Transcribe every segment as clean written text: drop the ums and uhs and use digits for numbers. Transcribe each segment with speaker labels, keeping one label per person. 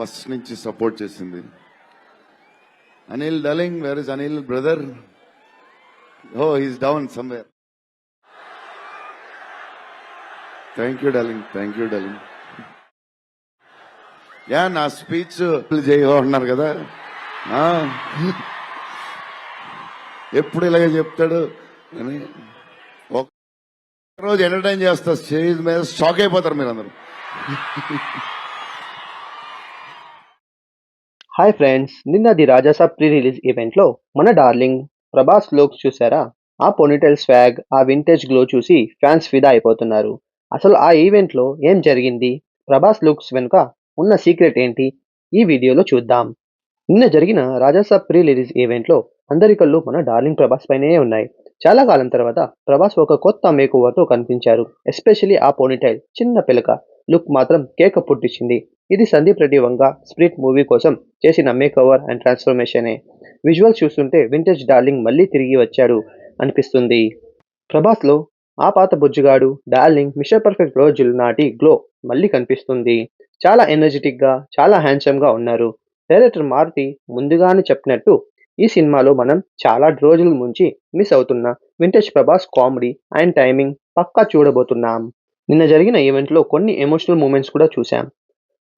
Speaker 1: First నుంచి support చేసింది. Anil darling, where is Anil brother? Oh he's down somewhere. Thank you darling, thank you darling. Yeah, నా speech చేయో అన్నారు కదా, ఎప్పుడు ఇలాగే చెప్తాడు అని ఒకరోజు ఎంటర్టైన్ చేస్తా స్టేజ్ మీద, షాక్ అయిపోతారు మీరు అందరూ.
Speaker 2: హాయ్ ఫ్రెండ్స్, నిన్నది రాజాసాబ్ ప్రీ రిలీజ్ ఈవెంట్లో మన డార్లింగ్ ప్రభాస్ లుక్స్ చూసారా? ఆ పోనీటైల్ స్వాగ్, ఆ వింటేజ్ గ్లో చూసి ఫ్యాన్స్ ఫిదా అయిపోతున్నారు. అసలు ఆ ఈవెంట్లో ఏం జరిగింది, ప్రభాస్ లుక్స్ వెనుక ఉన్న సీక్రెట్ ఏంటి, ఈ వీడియోలో చూద్దాం. నిన్న జరిగిన రాజాసాబ్ ప్రీ రిలీజ్ ఈవెంట్లో అందరి కళ్ళు మన డార్లింగ్ ప్రభాస్ పైనే ఉన్నాయి. చాలా కాలం తర్వాత ప్రభాస్ ఒక కొత్త మేక్ ఓవర్తో కనిపించారు. ఎస్పెషలీ ఆ పోనీటైల్ చిన్న పిలక లుక్ మాత్రం కేక పుట్టించింది. ఇది సందీప్ రెడ్డి వంగ స్ప్రిట్ మూవీ కోసం చేసిన మేక్ ఓవర్ అండ్ ట్రాన్స్ఫర్మేషనే. విజువల్స్ చూస్తుంటే వింటేజ్ డార్లింగ్ మళ్ళీ తిరిగి వచ్చాడు అనిపిస్తుంది. ప్రభాస్లో ఆ పాత బుజ్జిగాడు డార్లింగ్ మిస్టర్ పర్ఫెక్ట్ రోజులు నాటి గ్లో మళ్ళీ కనిపిస్తుంది. చాలా ఎనర్జెటిక్గా, చాలా హ్యాండ్సమ్గా ఉన్నారు. డైరెక్టర్ మారుతి ముందుగానే చెప్పినట్టు ఈ సినిమాలో మనం చాలా రోజుల నుంచి మిస్ అవుతున్న vintage Prabhas comedy and timing పక్కా చూడబోతున్నాం. నిన్న జరిగిన ఈవెంట్లో కొన్ని ఎమోషనల్ మూమెంట్స్ కూడా చూశాం.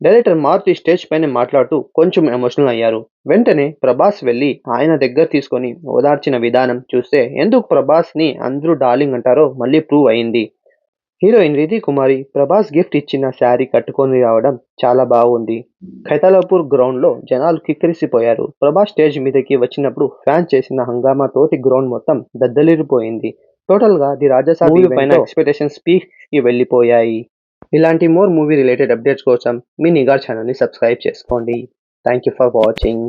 Speaker 2: డైరెక్టర్ మారుతి స్టేజ్ పైన మాట్లాడుతూ కొంచెం ఎమోషనల్ అయ్యారు. వెంటనే ప్రభాస్ వెళ్ళి ఆయన దగ్గర తీసుకొని ఓదార్చిన విధానం చూస్తే ఎందుకు ప్రభాస్ని అందరూ డార్లింగ్ అంటారో మళ్ళీ ప్రూవ్ అయింది. హీరోయిన్ రిధి కుమారి ప్రభాస్ గిఫ్ట్ ఇచ్చిన శారీ కట్టుకొని రావడం చాలా బాగుంది. ఖైతాలాపూర్ గ్రౌండ్లో జనాలు కిక్కిరిసిపోయారు. ప్రభాస్ స్టేజ్ మీదకి వచ్చినప్పుడు ఫ్యాన్ చేసిన హంగామా తోటి గ్రౌండ్ మొత్తం దద్దలిరిపోయింది. టోటల్గా ది రాజాసాబ్ పైన ఎక్స్పెక్టేషన్స్ పీక్కి వెళ్ళిపోయాయి. ఇలాంటి మోర్ మూవీ రిలేటెడ్ అప్డేట్స్ కోసం మీ నిగార్ ఛానల్ని సబ్స్క్రైబ్ చేసుకోండి. Thank you for watching.